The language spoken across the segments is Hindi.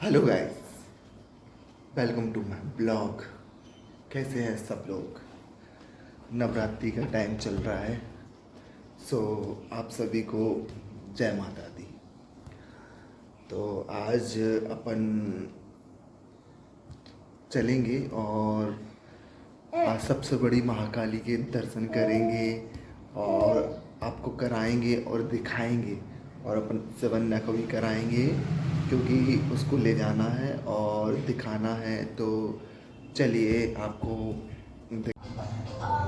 Hello guys, welcome to my blog. कैसे हैं सब लोग? नवरात्रि का टाइम चल रहा है, सो आप सभी को जय माता दी। तो आज अपन चलेंगे और आज सबसे बड़ी महाकाली के दर्शन करेंगे और आपको कराएंगे और दिखाएंगे, और अपन सेवन्या को भी कराएंगे क्योंकि उसको ले जाना है और दिखाना है। तो चलिए आपको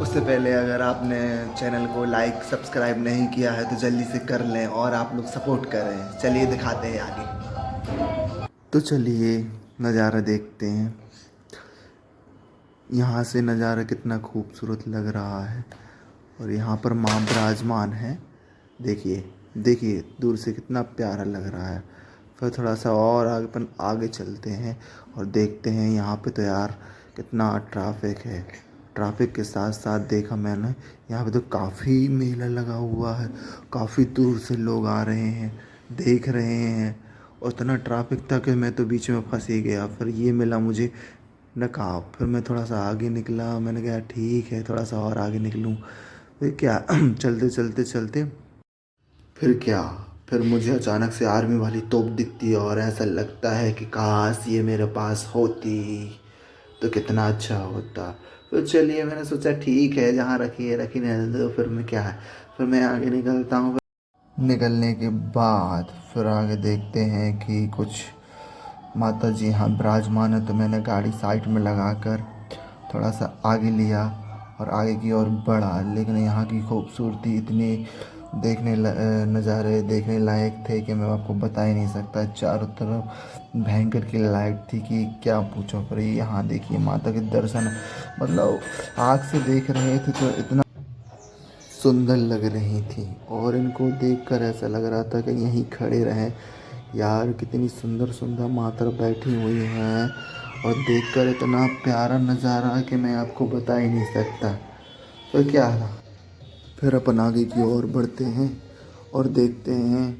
उससे पहले अगर आपने चैनल को लाइक सब्सक्राइब नहीं किया है तो जल्दी से कर लें और आप लोग सपोर्ट करें। चलिए दिखाते हैं आगे। तो चलिए नज़ारा देखते हैं। यहाँ से नज़ारा कितना खूबसूरत लग रहा है और यहाँ पर माँ विराजमान है। देखिए देखिए दूर से कितना प्यारा लग रहा है। फिर थोड़ा सा और आगे चलते हैं और देखते हैं यहाँ पे तो यार कितना ट्रैफिक है। ट्रैफिक के साथ साथ देखा मैंने यहाँ पे तो काफ़ी मेला लगा हुआ है। काफ़ी दूर से लोग आ रहे हैं, देख रहे हैं। और इतना ट्रैफिक था कि मैं तो बीच में फंस ही गया। फिर ये मिला मुझे नकाब। फिर मैं थोड़ा सा आगे निकला, मैंने कहा ठीक है थोड़ा सा और आगे निकलूँ। फिर क्या चलते चलते चलते फिर क्या फिर मुझे अचानक से आर्मी वाली तोप दिखती है और ऐसा लगता है कि काश ये मेरे पास होती तो कितना अच्छा होता। तो चलिए मैंने सोचा ठीक है जहाँ रखी है रखी रहने दो। फिर मैं क्या है, फिर मैं आगे निकलता हूँ। निकलने के बाद फिर आगे देखते हैं कि कुछ माता जी यहाँ विराजमान है। तो मैंने गाड़ी साइड में लगाकर थोड़ा सा आगे लिया और आगे की ओर बढ़ा। लेकिन यहाँ की खूबसूरती इतनी नज़ारे देखने लायक थे कि मैं आपको बता ही नहीं सकता। चारों तरफ भयंकर की लाइट थी कि क्या पूछो। पर यहाँ देखिए माता के दर्शन मतलब आँख से देख रहे थे तो इतना सुंदर लग रही थी और इनको देखकर ऐसा लग रहा था कि यहीं खड़े रहें। यार कितनी सुंदर सुंदर माता बैठी हुई हैं और देखकर इतना प्यारा नज़ारा कि मैं आपको बता ही नहीं सकता। तो क्या था, फिर अपन आगे की ओर बढ़ते हैं और देखते हैं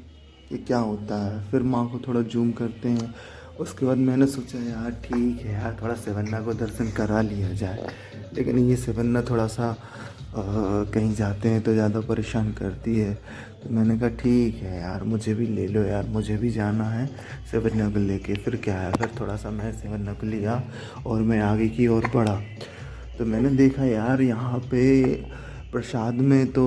कि क्या होता है। फिर माँ को थोड़ा जूम करते हैं। उसके बाद मैंने सोचा यार ठीक है यार थोड़ा सेवन्ना को दर्शन करा लिया जाए। लेकिन ये सेवन्ना थोड़ा सा कहीं जाते हैं तो ज़्यादा परेशान करती है। तो मैंने कहा ठीक है यार मुझे भी ले लो यार, मुझे भी जाना है सेवन्ना को लेके। फिर क्या है, फिर थोड़ा सा मैं सेवन्ना को लिया और मैं आगे की ओर बढ़ा। तो मैंने देखा यार यहाँ पे प्रसाद में तो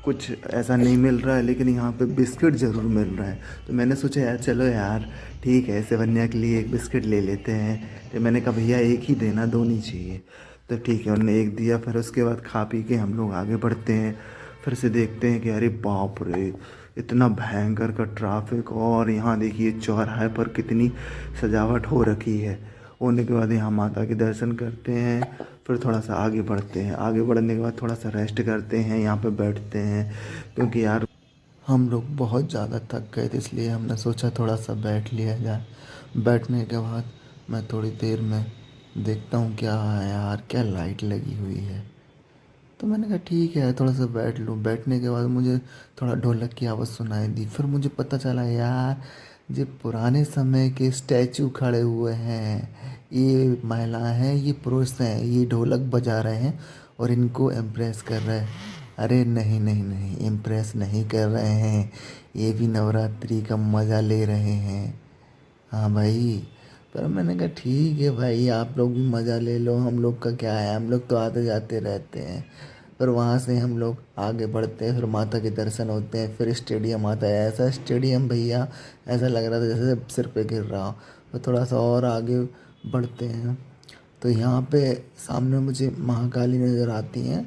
कुछ ऐसा नहीं मिल रहा है, लेकिन यहाँ पे बिस्किट ज़रूर मिल रहा है। तो मैंने सोचा यार चलो यार ठीक है सेवन्या के लिए एक बिस्किट ले लेते हैं। तो मैंने कहा भैया एक ही देना, दो नहीं चाहिए। तो ठीक है उन्होंने एक दिया। फिर उसके बाद खा पी के हम लोग आगे बढ़ते हैं। फिर से देखते हैं कि अरे बाप रे इतना भयंकर का ट्रैफिक। और यहाँ देखिए चौराहे पर कितनी सजावट हो रखी है। होने के बाद यहाँ माता के दर्शन करते हैं। फिर थोड़ा सा आगे बढ़ते हैं। आगे बढ़ने के बाद थोड़ा सा रेस्ट करते हैं, यहाँ पे बैठते हैं क्योंकि यार हम लोग बहुत ज़्यादा थक गए थे, इसलिए हमने सोचा थोड़ा सा बैठ लिया जाए। बैठने के बाद मैं थोड़ी देर में देखता हूँ क्या है यार, क्या लाइट लगी हुई है। तो मैंने कहा ठीक है थोड़ा सा बैठ लूँ। बैठने के बाद मुझे थोड़ा ढोलक की आवाज़ सुनाई दी। फिर मुझे पता चला यार जो पुराने समय के स्टैचू खड़े हुए हैं, ये महिलाएं हैं ये पुरुष हैं, ये ढोलक बजा रहे हैं और इनको इम्प्रेस कर रहे हैं। अरे नहीं नहीं नहीं, इम्प्रेस नहीं कर रहे हैं, ये भी नवरात्रि का मज़ा ले रहे हैं। हाँ भाई। पर मैंने कहा ठीक है भाई आप लोग भी मज़ा ले लो, हम लोग का क्या है, हम लोग तो आते जाते रहते हैं। फिर वहाँ से हम लोग आगे बढ़ते हैं। फिर माता के दर्शन होते हैं। फिर स्टेडियम आता है। ऐसा स्टेडियम भैया ऐसा लग रहा था जैसे सिर पे गिर रहा हो। फिर थोड़ा सा और आगे बढ़ते हैं तो यहाँ पे सामने मुझे महाकाली नज़र आती हैं।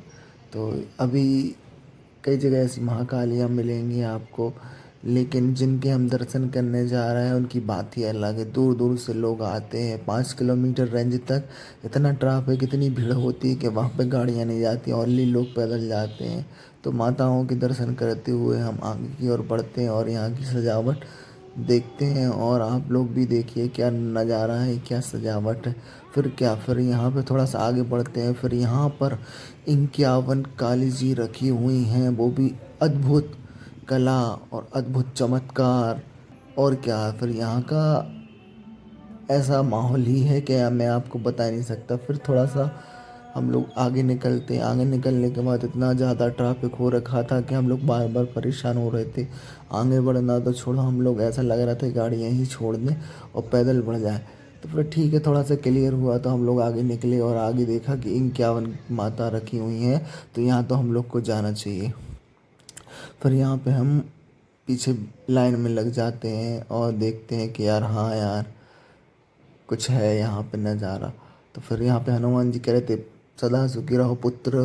तो अभी कई जगह ऐसी महाकालियाँ मिलेंगी आपको, लेकिन जिनके हम दर्शन करने जा रहे हैं उनकी बात ही अलग है। दूर दूर से लोग आते हैं, 5 किलोमीटर रेंज तक इतना ट्रैफिक इतनी भीड़ होती है कि वहाँ पे गाड़ियाँ नहीं जाती, ओनली लोग पैदल जाते हैं। तो माताओं के दर्शन करते हुए हम आगे की ओर बढ़ते हैं और यहाँ की सजावट देखते हैं। और आप लोग भी देखिए क्या नज़ारा है, क्या सजावट है। फिर क्या, फिर यहाँ पे थोड़ा सा आगे बढ़ते हैं। फिर यहाँ पर 51 काली जी रखी हुई हैं, वो भी अद्भुत कला और अद्भुत चमत्कार। और क्या, फिर यहाँ का ऐसा माहौल ही है कि मैं आपको बता नहीं सकता। फिर थोड़ा सा हम लोग आगे निकलते हैं। आगे निकलने के बाद इतना ज़्यादा ट्रैफिक हो रखा था कि हम लोग बार बार परेशान हो रहे थे। आगे बढ़ना तो छोड़ो, हम लोग ऐसा लग रहा था गाड़ी यहीं छोड़ दें और पैदल बढ़ जाए। तो फिर ठीक है, थोड़ा सा क्लियर हुआ तो हम लोग आगे निकले और आगे देखा कि इक्यावन माता रखी हुई हैं, तो यहाँ तो हम लोग को जाना चाहिए। फिर यहाँ पे हम पीछे लाइन में लग जाते हैं और देखते हैं कि यार हाँ यार कुछ है यहाँ पे नज़ारा। तो फिर यहाँ पे हनुमान जी कह रहे थे सदा सुखी रहो पुत्र,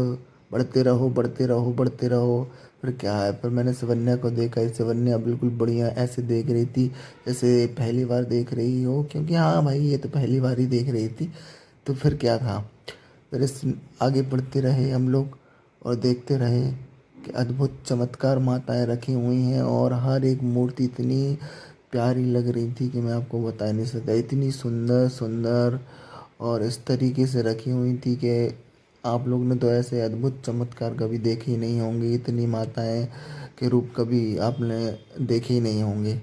बढ़ते रहो बढ़ते रहो बढ़ते रहो। फिर क्या है, फिर मैंने शिवन्या को देखा। ये शिवन्या बिल्कुल बढ़िया ऐसे देख रही थी जैसे पहली बार देख रही हो, क्योंकि हाँ भाई ये तो पहली बार ही देख रही थी। तो फिर क्या था, फिर इस आगे बढ़ते रहे हम लोग और देखते रहे कि अद्भुत चमत्कार माताएं रखी हुई हैं और हर एक मूर्ति इतनी प्यारी लग रही थी कि मैं आपको बता नहीं सकता। इतनी सुंदर सुंदर और इस तरीके से रखी हुई थी कि आप लोग ने तो ऐसे अद्भुत चमत्कार कभी देखे ही नहीं होंगे। इतनी माताएं के रूप कभी आपने देखे ही नहीं होंगे।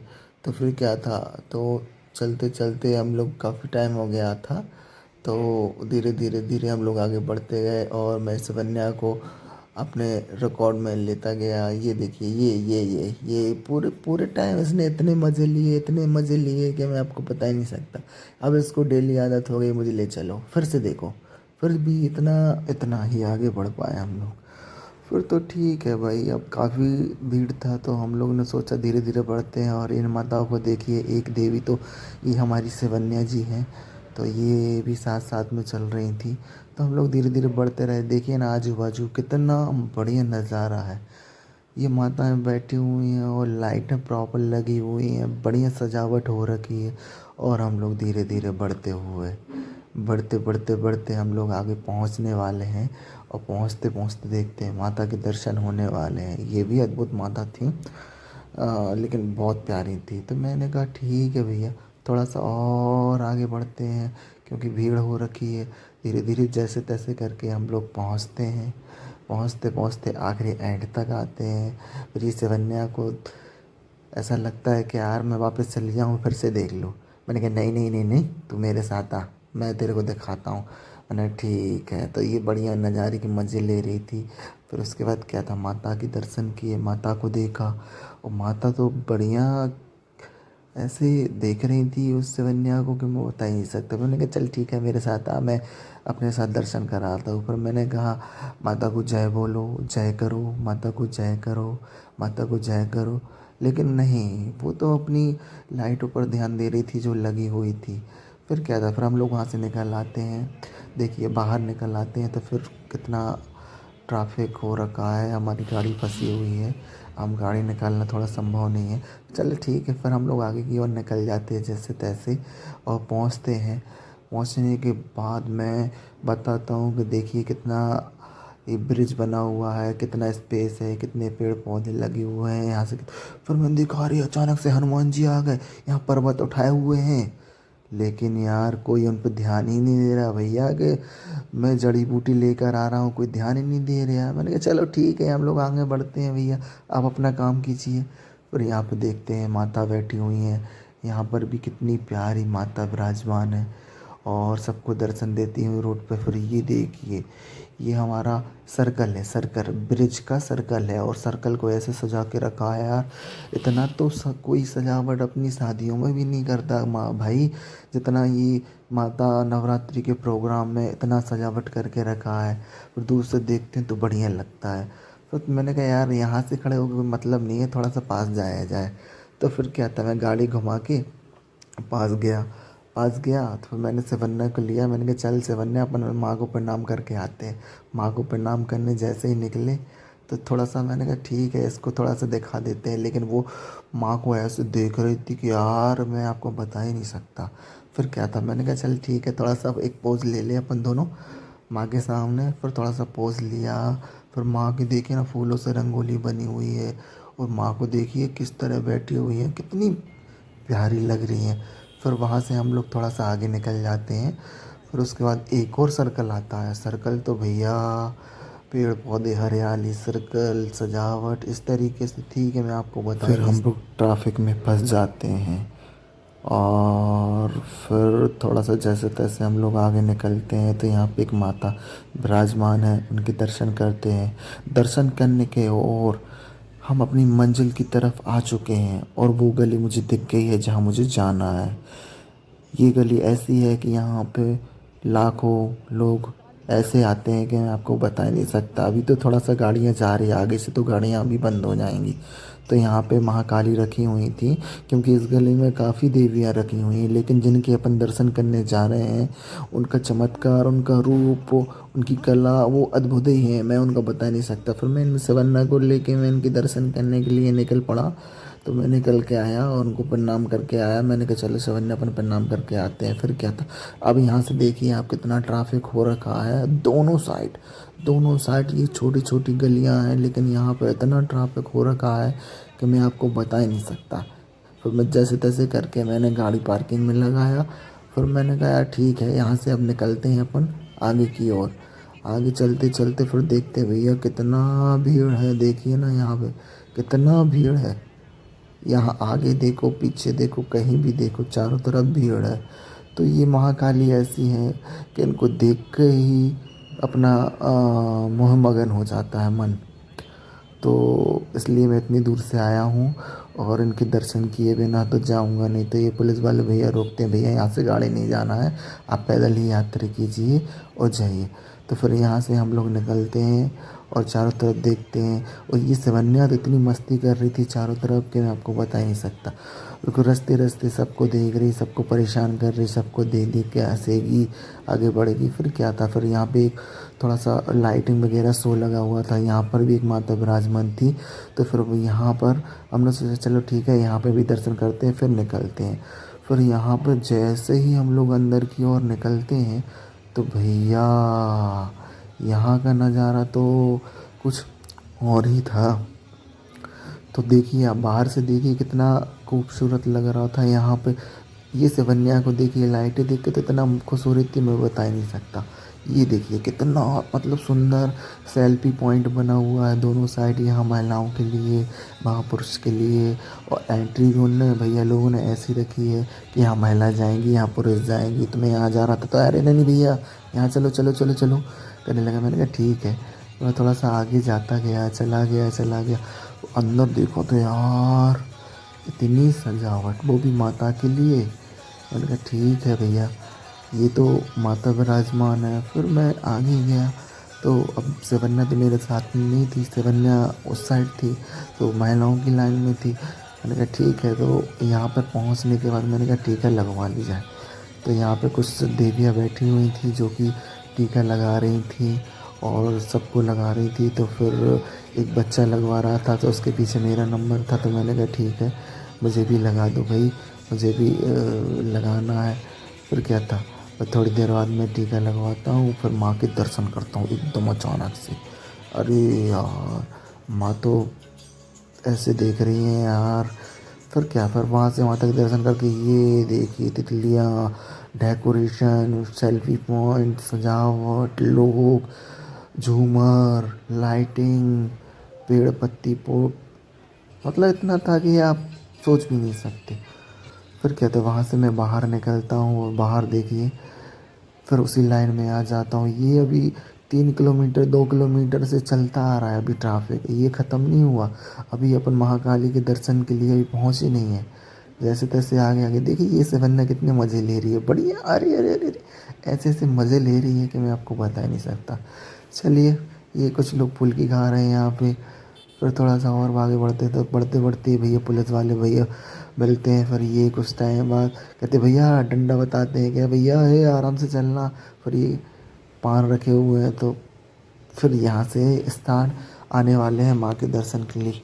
तो फिर क्या था, तो चलते चलते हम लोग काफ़ी टाइम हो गया था, तो धीरे धीरे धीरे हम लोग आगे बढ़ते गए और मैं शिवन्या को अपने रिकॉर्ड में लेता गया। ये देखिए ये पूरे पूरे टाइम इसने इतने मज़े लिए, इतने मज़े लिए कि मैं आपको बता ही नहीं सकता। अब इसको डेली आदत हो गई मुझे ले चलो फिर से देखो। फिर भी इतना इतना ही आगे बढ़ पाए हम लोग। फिर तो ठीक है भाई, अब काफ़ी भीड़ था तो हम लोग ने सोचा धीरे धीरे बढ़ते हैं। और इन माताओं को देखिए, एक देवी तो ये हमारी शिवन्या जी हैं, तो ये भी साथ साथ में चल रही थी। तो हम लोग धीरे धीरे बढ़ते रहे। देखिए ना आजू बाजू कितना बढ़िया नज़ारा है। ये माताएं बैठी हुई हैं और लाइटें प्रॉपर लगी हुई हैं, बढ़िया सजावट हो रखी है। और हम लोग धीरे धीरे बढ़ते हुए बढ़ते बढ़ते बढ़ते हम लोग आगे पहुंचने वाले हैं। और पहुंचते पहुंचते देखते हैं माता के दर्शन होने वाले हैं। ये भी अद्भुत माता थी, लेकिन बहुत प्यारी थी। तो मैंने कहा ठीक है भैया, थोड़ा सा और आगे बढ़ते हैं क्योंकि भीड़ हो रखी है। धीरे धीरे जैसे तैसे करके हम लोग पहुंचते हैं। पहुंचते पहुंचते आखिरी एंड तक आते हैं। फिर ये शिवन्या को ऐसा लगता है कि यार मैं वापस चली जाऊँ फिर से देख लूँ। मैंने कहा नहीं नहीं नहीं नहीं, तू मेरे साथ आ, मैं तेरे को दिखाता हूँ। मैंने ठीक है। तो ये बढ़िया नज़ारे के मज़े ले रही थी। फिर उसके बाद क्या था, माता के दर्शन किए, माता को देखा। और माता तो बढ़िया ऐसे देख रही थी उस शिवन्या को कि मैं बता ही नहीं सकता। मैंने कहा चल ठीक है मेरे साथ आ, मैं अपने साथ दर्शन कराता हूँ। फिर मैंने कहा माता को जय बोलो, जय करो, माता को जय करो, माता को जय करो। लेकिन नहीं, वो तो अपनी लाइटों पर ध्यान दे रही थी जो लगी हुई थी। फिर क्या था, फिर हम लोग वहाँ से निकल आते हैं। देखिए बाहर निकल आते हैं तो फिर कितना ट्रैफिक हो रखा है, हमारी गाड़ी फंसी हुई है। हम गाड़ी निकालना थोड़ा संभव नहीं है। चलो ठीक है, फिर हम लोग आगे की ओर निकल जाते हैं जैसे तैसे और पहुंचते हैं। पहुंचने के बाद मैं बताता हूँ कि देखिए कितना ये ब्रिज बना हुआ है, कितना स्पेस है, कितने पेड़ पौधे लगे हुए हैं यहाँ से। फिर मैंने देखा अरे अचानक से हनुमान जी आ गए, यहाँ पर्वत उठाए हुए हैं। लेकिन यार कोई उन पर ध्यान ही नहीं दे रहा भैया कि मैं जड़ी बूटी लेकर आ रहा हूँ, कोई ध्यान ही नहीं दे रहा। मैंने कहा चलो ठीक है हम लोग आगे बढ़ते हैं भैया, आप अपना काम कीजिए। फिर यहाँ पे देखते हैं माता बैठी हुई हैं। यहाँ पर भी कितनी प्यारी माता विराजमान है और सबको दर्शन देती हुई रोड पे। फिर ये देखिए, ये हमारा सर्कल है, सर्कल ब्रिज का सर्कल है और सर्कल को ऐसे सजा के रखा है यार। इतना तो कोई सजावट अपनी शादियों में भी नहीं करता माँ भाई, जितना ये माता नवरात्रि के प्रोग्राम में इतना सजावट करके रखा है। फिर दूर से देखते हैं तो बढ़िया लगता है। तो मैंने कहा यार यहाँ से खड़े होकर कोई मतलब नहीं है, थोड़ा सा पास जाया जाए। तो फिर क्या था, मैं गाड़ी घुमा के पास गया तो फिर मैंने शिवन्या को लिया। मैंने कहा चल शिवन्या अपन माँ को प्रणाम करके आते हैं। माँ को प्रणाम करने जैसे ही निकले तो थोड़ा सा मैंने कहा ठीक है इसको थोड़ा सा दिखा देते हैं। लेकिन वो माँ को ऐसे देख रही थी कि यार मैं आपको बता ही नहीं सकता। फिर क्या था, मैंने कहा चल ठीक है थोड़ा सा एक पोज ले ले अपन दोनों माँ के सामने। फिर थोड़ा सा पोज लिया। फिर माँ की देखिए ना फूलों से रंगोली बनी हुई है और माँ को देखिए किस तरह बैठी हुई है, कितनी प्यारी लग रही हैं। फिर वहाँ से हम लोग थोड़ा सा आगे निकल जाते हैं। फिर उसके बाद एक और सर्कल आता है। सर्कल तो भैया पेड़ पौधे हरियाली, सर्कल सजावट इस तरीके से थी कि मैं आपको बता फिर हम लोग ट्रैफिक में फंस जाते हैं। और फिर थोड़ा सा जैसे तैसे हम लोग आगे निकलते हैं तो यहाँ पे एक माता विराजमान है, उनके दर्शन करते हैं। दर्शन करने के और हम अपनी मंजिल की तरफ आ चुके हैं और वो गली मुझे दिख गई है जहाँ मुझे जाना है। ये गली ऐसी है कि यहाँ पे लाखों लोग ऐसे आते हैं कि मैं आपको बता नहीं सकता। अभी तो थोड़ा सा गाड़ियाँ जा रही है, आगे से तो गाड़ियाँ अभी बंद हो जाएंगी। तो यहाँ पे महाकाली रखी हुई थी, क्योंकि इस गली में काफ़ी देवियाँ रखी हुई हैं, लेकिन जिनके अपन दर्शन करने जा रहे हैं उनका चमत्कार, उनका रूप, उनकी कला वो अद्भुत ही है, मैं उनका बता नहीं सकता। फिर मैं इन सवन्ना को लेके मैं इनके दर्शन करने के लिए निकल पड़ा। तो मैं निकल के आया और उनको प्रणाम करके आया। मैंने कहा चलो सवन्या अपन प्रणाम करके आते हैं। फिर क्या था, अब यहाँ से देखिए आप कितना ट्रैफिक हो रखा है दोनों साइड ये छोटी छोटी गलियाँ हैं, लेकिन यहाँ पर इतना ट्रैफिक हो रखा है कि मैं आपको बता ही नहीं सकता। फिर मैं जैसे तैसे करके मैंने गाड़ी पार्किंग में लगाया। फिर मैंने कहा यार ठीक है, यहाँ से अब निकलते हैं अपन आगे की ओर। आगे चलते चलते फिर देखते भैया कितना भीड़ है, देखिए ना यहाँ पे कितना भीड़ है। यहाँ आगे देखो पीछे देखो कहीं भी देखो चारों तरफ भीड़ है। तो ये महाकाली ऐसी हैं कि इनको देख के ही अपना मोह मगन हो जाता है मन। तो इसलिए मैं इतनी दूर से आया हूँ और इनके दर्शन किए बिना तो जाऊँगा नहीं। तो ये पुलिस वाले भैया रोकते हैं, भैया यहाँ से गाड़ी नहीं जाना है, आप पैदल ही यात्रा कीजिए और जाइए। तो फिर यहाँ से हम लोग निकलते हैं और चारों तरफ देखते हैं। और ये सवन्या तो इतनी मस्ती कर रही थी चारों तरफ कि मैं आपको बता ही नहीं सकता। बिल्कुल रास्ते रास्ते सबको देख रही, सबको परेशान कर रही, सबको देख देख के हंसेगी, आगे बढ़ेगी। फिर क्या था, फिर यहाँ पे एक थोड़ा सा लाइटिंग वगैरह शो लगा हुआ था, यहाँ पर भी एक माता विराजमान थी। तो फिर वो यहाँ पर हमने सोचा चलो ठीक है यहाँ पे भी दर्शन करते हैं फिर निकलते हैं। फिर यहाँ पर जैसे ही हम लोग अंदर की ओर निकलते हैं तो भैया यहाँ का नज़ारा तो कुछ और ही था। तो देखिए आप बाहर से देखिए कितना खूबसूरत लग रहा था यहाँ पे। ये सिवन्या को देखिए, लाइटें देख के तो इतना खुश हो रही थी मैं बता ही नहीं सकता। ये देखिए कितना मतलब सुंदर सेल्फी पॉइंट बना हुआ है दोनों साइड, यहाँ महिलाओं के लिए वहाँ पुरुष के लिए। और एंट्री भी उनने भैया लोगों ने ऐसी रखी है कि यहाँ महिला जाएंगी यहाँ पुरुष जाएंगी। तो मैं यहाँ जा रहा था तो अरे नहीं भैया यहाँ चलो चलो चलो चलो करने लगा। मैंने कहा ठीक है। तो मैं थोड़ा सा आगे जाता गया, चला गया। अंदर देखो तो यार इतनी सजावट, वो भी माता के लिए। मैंने कहा ठीक है भैया, ये तो माता विराजमान है। फिर मैं आगे गया तो अब सेवन्या तो मेरे साथ में नहीं थी, सेवन्या उस साइड थी तो महिलाओं की लाइन में थी। मैंने कहा ठीक है। तो यहाँ पर पहुँचने के बाद मैंने कहा टीका लगवा ली जाए। तो यहाँ पे कुछ देवियाँ बैठी हुई थी जो कि टीका लगा रही थी और सबको लगा रही थी। तो फिर एक बच्चा लगवा रहा था तो उसके पीछे मेरा नंबर था, तो मैंने कहा ठीक है मुझे भी लगा दो भाई, मुझे भी लगाना है। फिर क्या था, फिर थोड़ी देर बाद मैं टीका लगवाता हूँ, फिर माँ के दर्शन करता हूँ एकदम अचानक से। अरे यार माँ तो ऐसे देख रही हैं यार। फिर क्या, फिर वहाँ से वहाँ तक दर्शन करके ये देखिए तितलियाँ, डेकोरेशन, सेल्फी पॉइंट, सजावट, लोग, झूमर, लाइटिंग, पेड़ पत्ती पोट, मतलब इतना था कि आप सोच भी नहीं सकते। फिर क्या था, वहाँ से मैं बाहर निकलता हूँ और बाहर देखिए फिर उसी लाइन में आ जाता हूँ। ये अभी 3 किलोमीटर 2 किलोमीटर से चलता आ रहा है अभी ट्रैफिक, ये ख़त्म नहीं हुआ। अभी अपन महाकाली के दर्शन के लिए अभी पहुँचे नहीं है। जैसे तैसे आगे आगे देखिए ये सेवन्या कितने मज़े ले रही है, बढ़िया। अरे अरे अरे अरे, ऐसे ऐसे मज़े ले रही है कि मैं आपको बता ही नहीं सकता। चलिए, ये कुछ लोग फुल्की खा रहे हैं यहाँ पे। फिर थोड़ा सा और आगे बढ़ते तो बढ़ते बढ़ते भैया पुलिस वाले भैया मिलते हैं। फिर ये कुछ टाइम बाद कहते भैया डंडा बताते हैं क्या भैया, है आराम से चलना। फिर ये पान रखे हुए हैं तो फिर यहाँ से स्थान आने वाले हैं माँ के दर्शन के लिए।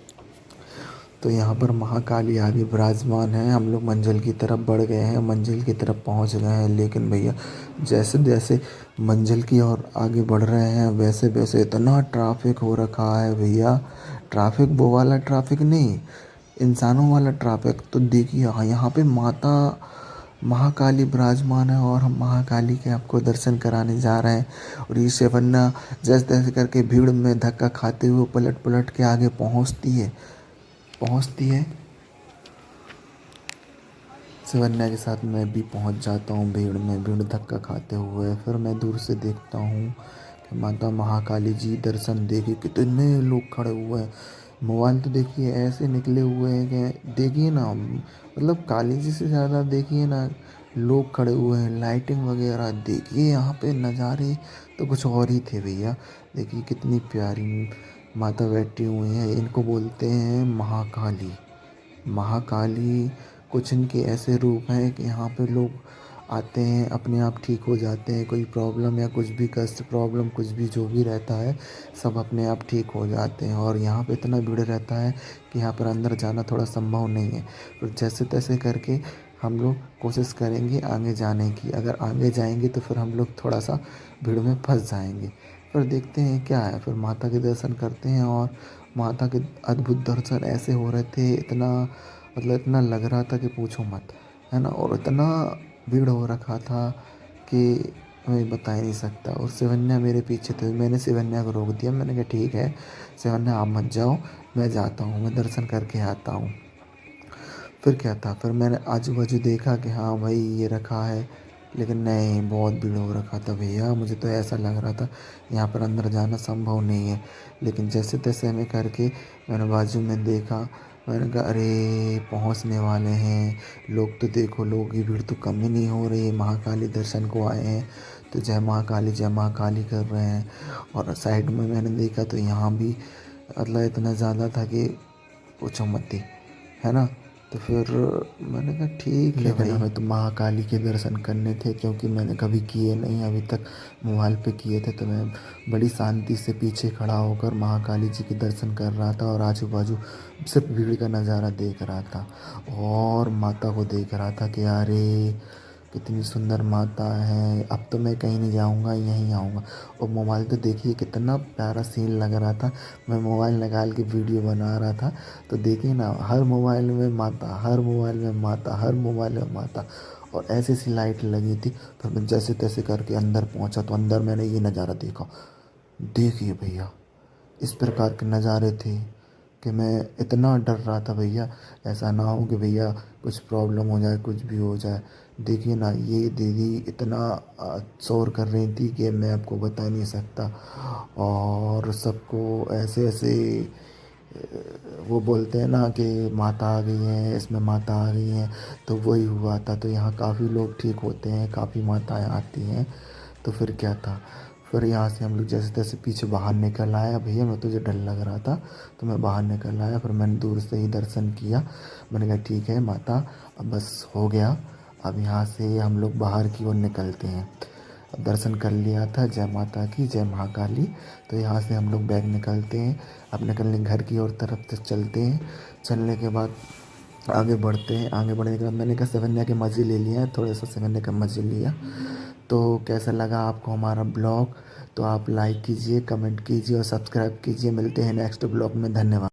तो यहाँ पर महाकाली आगे विराजमान है। हम लोग मंजिल की तरफ बढ़ गए हैं, मंजिल की तरफ पहुँच गए हैं। लेकिन भैया जैसे जैसे मंजिल की ओर आगे बढ़ रहे हैं वैसे वैसे इतना ट्रैफिक हो रखा है भैया। ट्रैफिक वो वाला ट्रैफिक नहीं, इंसानों वाला ट्रैफिक। तो देखिए हाँ, यहाँ पे माता महाकाली विराजमान है और हम महाकाली के आपको दर्शन कराने जा रहे हैं। और ये सेवन्या जैसे तैसे करके भीड़ में धक्का खाते हुए पलट पलट के आगे पहुँचती है। शिवन्या के साथ मैं भी पहुंच जाता हूँ भीड़ में, भीड़ धक्का खाते हुए। फिर मैं दूर से देखता हूँ कि माता महाकाली जी दर्शन, देखिए कितने लोग खड़े हुए हैं। मोबाइल तो देखिए ऐसे निकले हुए हैं कि देखिए ना, मतलब काली जी से ज़्यादा देखिए ना लोग खड़े हुए हैं, लाइटिंग वगैरह देखिए, यहाँ पे नज़ारे तो कुछ और ही थे भैया। देखिए कितनी प्यारी माता बैठी हुई हैं, इनको बोलते हैं महाकाली। महाकाली कुछ इनके ऐसे रूप हैं कि यहाँ पे लोग आते हैं, अपने आप ठीक हो जाते हैं। कोई प्रॉब्लम या कुछ भी कष्ट, प्रॉब्लम कुछ भी जो भी रहता है, सब अपने आप ठीक हो जाते हैं। और यहाँ पे इतना भीड़ रहता है कि यहाँ पर अंदर जाना थोड़ा संभव नहीं है। पर जैसे तैसे करके हम लोग कोशिश करेंगे आगे जाने की। अगर आगे जाएंगे तो फिर हम लोग थोड़ा सा भीड़ में फंस जाएंगे। फिर देखते हैं क्या है, फिर माता के दर्शन करते हैं। और माता के अद्भुत दर्शन ऐसे हो रहे थे, इतना मतलब इतना लग रहा था कि पूछो मत, है ना। और इतना भीड़ हो रखा था कि मैं बता ही नहीं सकता। और शिवन्या मेरे पीछे थे, मैंने शिवन्या को रोक दिया। मैंने कहा ठीक है शिवन्या आप मत जाओ, मैं जाता हूँ, मैं दर्शन करके आता हूँ। फिर क्या था, फिर मैंने आजू बाजू देखा कि हाँ भाई ये रखा है, लेकिन नहीं, बहुत भीड़ हो रखा था भैया। मुझे तो ऐसा लग रहा था यहाँ पर अंदर जाना संभव नहीं है। लेकिन जैसे तैसे में करके मैंने बाजू में देखा, मैंने कहा अरे पहुँचने वाले हैं। लोग तो देखो, लोग की भीड़ तो कम ही नहीं हो रही है, महाकाली दर्शन को आए हैं तो जय महाकाली कर रहे हैं। और साइड में मैंने देखा तो यहाँ भी मतलब इतना ज़्यादा था कि पूछो मत ही, है ना। तो फिर मैंने कहा ठीक है भाई, हमें तो महाकाली के दर्शन करने थे, क्योंकि मैंने कभी किए नहीं अभी तक, मोबाइल पे किए थे। तो मैं बड़ी शांति से पीछे खड़ा होकर महाकाली जी के दर्शन कर रहा था और आजू बाजू सिर्फ भीड़ का नज़ारा देख रहा था और माता को देख रहा था कि अरे कितनी सुंदर माता है। अब तो मैं कहीं नहीं जाऊंगा, यहीं आऊँगा। और मोबाइल तो देखिए कितना प्यारा सीन लग रहा था। मैं मोबाइल निकाल के वीडियो बना रहा था तो देखिए ना, हर मोबाइल में माता, हर मोबाइल में माता, हर मोबाइल में माता। और ऐसी सी लाइट लगी थी। फिर मैं जैसे तैसे करके अंदर पहुंचा तो अंदर मैंने ये नज़ारा देखा। देखिए भैया, इस प्रकार के नज़ारे थे कि मैं इतना डर रहा था भैया, ऐसा ना हो कि भैया कुछ प्रॉब्लम हो जाए, कुछ भी हो जाए। देखिए ना, ये दीदी इतना शोर कर रही थी कि मैं आपको बता नहीं सकता। और सबको ऐसे ऐसे वो बोलते हैं ना कि माता आ गई है, इसमें माता आ गई है, तो वही हुआ था। तो यहाँ काफ़ी लोग ठीक होते हैं, काफ़ी माताएं आती हैं। तो फिर क्या था, फिर यहाँ से हम लोग जैसे तैसे पीछे बाहर निकल आया। भैया मैं, तुझे डर लग रहा था तो मैं बाहर निकल आया। फिर मैंने दूर से ही दर्शन किया। मैंने कहा ठीक है माता, अब बस हो गया, अब यहाँ से हम लोग बाहर की ओर निकलते हैं। अब दर्शन कर लिया था, जय माता की, जय महाकाली। तो यहाँ से हम लोग बैग निकलते हैं, अब निकलने घर की ओर तरफ से चलते हैं। चलने के बाद आगे बढ़ते हैं। आगे बढ़ने के बाद मैंने कहा शिवन्या के मज़े ले लिया है, थोड़ा सा शिवन्या का मज़े लिया। तो कैसा लगा आपको हमारा ब्लॉग, तो आप लाइक कीजिए, कमेंट कीजिए और सब्सक्राइब कीजिए। मिलते हैं नेक्स्ट ब्लॉग में, धन्यवाद।